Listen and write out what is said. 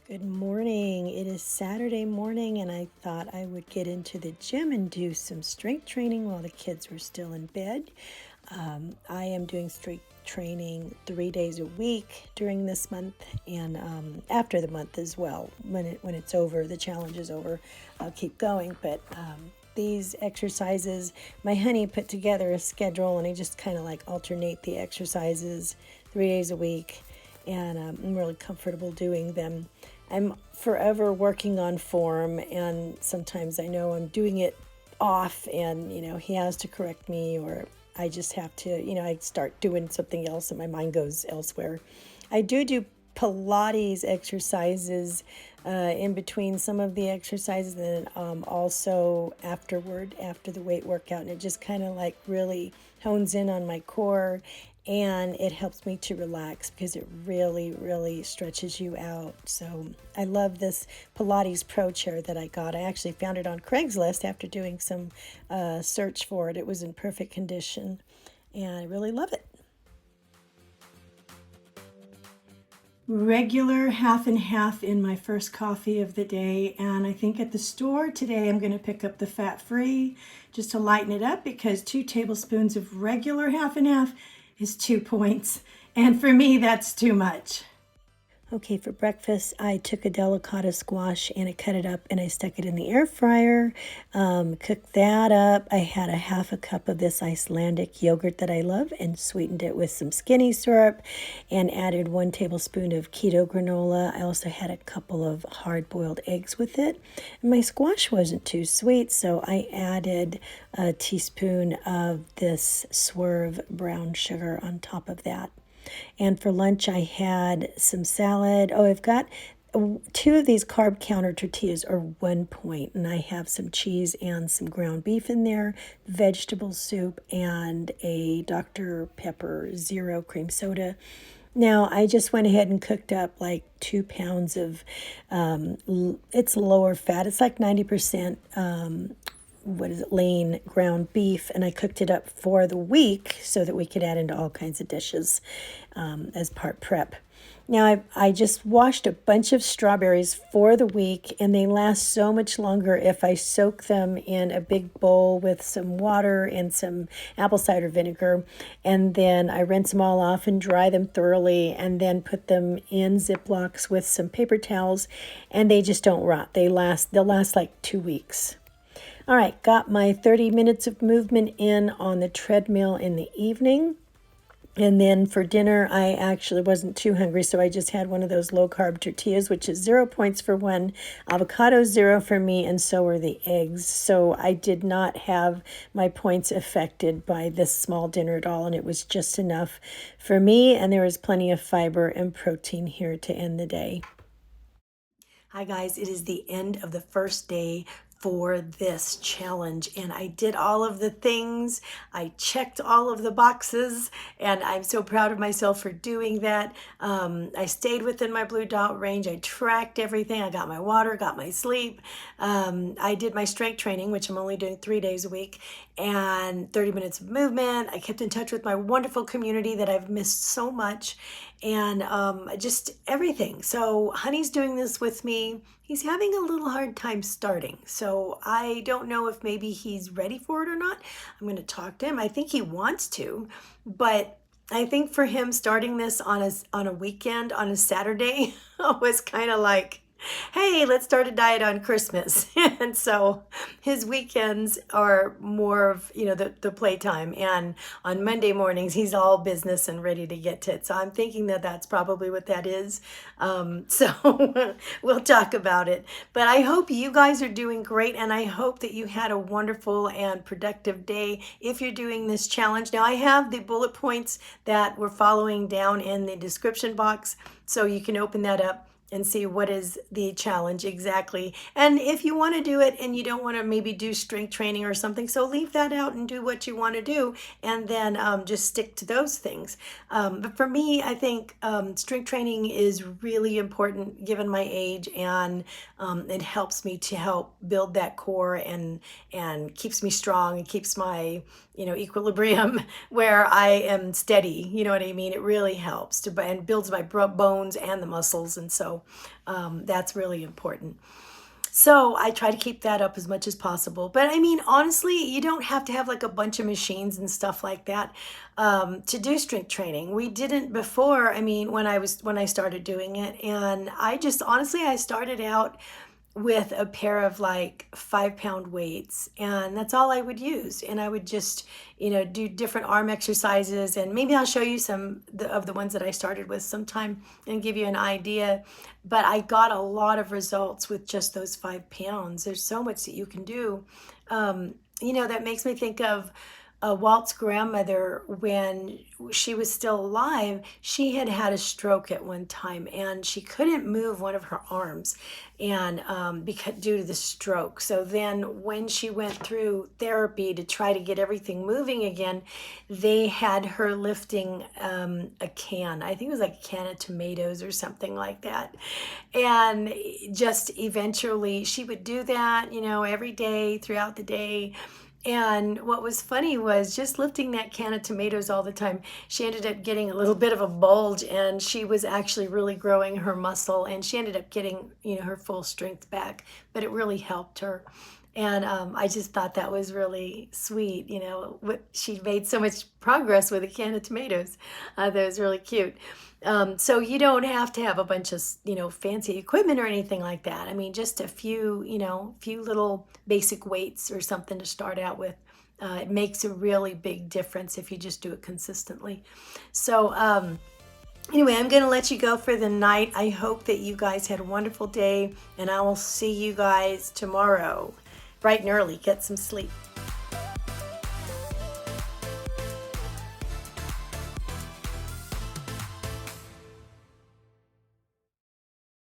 Good morning. It is Saturday morning, and I thought I would get into the gym and do some strength training while the kids were still in bed. I am doing strength training 3 days a week during this month and after the month as well. When it's over, the challenge is over, I'll keep going. But these exercises, my honey put together a schedule, and I just kind of like alternate the exercises 3 days a week, and I'm really comfortable doing them. I'm forever working on form, and sometimes I know I'm doing it off, and he has to correct me, or I just have to, I start doing something else and my mind goes elsewhere. I do Pilates exercises in between some of the exercises, and also after the weight workout, and it just kind of like really hones in on my core, and it helps me to relax because it really stretches you out. So I love this Pilates Pro chair that I got. I actually found it on Craigslist after doing some search for it. It was in perfect condition, and I really love it. Regular half and half in my first coffee of the day, and I think at the store today I'm going to pick up the fat-free just to lighten it up, because 2 tablespoons of regular half and half is 2 points, and for me that's too much. Okay, for breakfast, I took a delicata squash and I cut it up and I stuck it in the air fryer, cooked that up. I had a half a cup of this Icelandic yogurt that I love and sweetened it with some skinny syrup and added 1 tablespoon of keto granola. I also had a couple of hard-boiled eggs with it. And my squash wasn't too sweet, so I added a teaspoon of this Swerve brown sugar on top of that. And for lunch, I had some salad. Oh, I've got 2 of these carb counter tortillas are 1 point, and I have some cheese and some ground beef in there, vegetable soup, and a Dr. Pepper Zero cream soda. Now, I just went ahead and cooked up like 2 pounds of, it's lower fat. It's like 90% lean ground beef, and I cooked it up for the week so that we could add into all kinds of dishes as part prep. Now, I just washed a bunch of strawberries for the week, and they last so much longer if I soak them in a big bowl with some water and some apple cider vinegar, and then I rinse them all off and dry them thoroughly, and then put them in Ziplocs with some paper towels, and they just don't rot. They'll last like 2 weeks. All right, got my 30 minutes of movement in on the treadmill in the evening. And then for dinner, I actually wasn't too hungry, so I just had one of those low-carb tortillas, which is 0 points for one, avocado 0 for me, and so are the eggs. So I did not have my points affected by this small dinner at all, and it was just enough for me, and there was plenty of fiber and protein here to end the day. Hi guys, it is the end of the first day for this challenge, and I did all of the things. I checked all of the boxes, and I'm so proud of myself for doing that. I stayed within my blue dot range. I tracked everything. I got my water, got my sleep. I did my strength training, which I'm only doing 3 days a week, and 30 minutes of movement. I kept in touch with my wonderful community that I've missed so much, and just everything. So honey's doing this with me. He's having a little hard time starting, so I don't know if maybe he's ready for it or not. I'm going to talk to him. I think he wants to, but I think for him starting this on a weekend, on a Saturday, was kind of like, hey, let's start a diet on Christmas. And so his weekends are more of, the playtime. And on Monday mornings, he's all business and ready to get to it. So I'm thinking that that's probably what that is. So we'll talk about it. But I hope you guys are doing great. And I hope that you had a wonderful and productive day if you're doing this challenge. Now, I have the bullet points that we're following down in the description box, so you can open that up and see what is the challenge exactly. And if you want to do it and you don't want to maybe do strength training or something, so leave that out and do what you want to do, and then just stick to those things. But for me, I think strength training is really important given my age, and it helps me to help build that core, and keeps me strong and keeps my equilibrium where I am steady. You know what I mean? It really helps and builds my bones and the muscles. And so So that's really important. So I try to keep that up as much as possible. But I mean, honestly, you don't have to have like a bunch of machines and stuff like that to do strength training. We didn't before. I mean, when I started doing it, and I just honestly, I started out with a pair of like 5 pound weights, and that's all I would use. And I would just, do different arm exercises, and maybe I'll show you some of the ones that I started with sometime and give you an idea. But I got a lot of results with just those 5 pounds. There's so much that you can do. That makes me think of Walt's grandmother. When she was still alive, she had had a stroke at one time, and she couldn't move one of her arms, and because due to the stroke. So then when she went through therapy to try to get everything moving again, they had her lifting a can. I think it was like a can of tomatoes or something like that. And just eventually she would do that, every day throughout the day. And what was funny was just lifting that can of tomatoes all the time, she ended up getting a little bit of a bulge, and she was actually really growing her muscle, and she ended up getting, her full strength back, but it really helped her. And I just thought that was really sweet. She made so much progress with a can of tomatoes. That was really cute. So you don't have to have a bunch of, fancy equipment or anything like that. I mean, just a few little basic weights or something to start out with. It makes a really big difference if you just do it consistently. So, anyway, I'm going to let you go for the night. I hope that you guys had a wonderful day, and I will see you guys tomorrow bright and early. Get some sleep.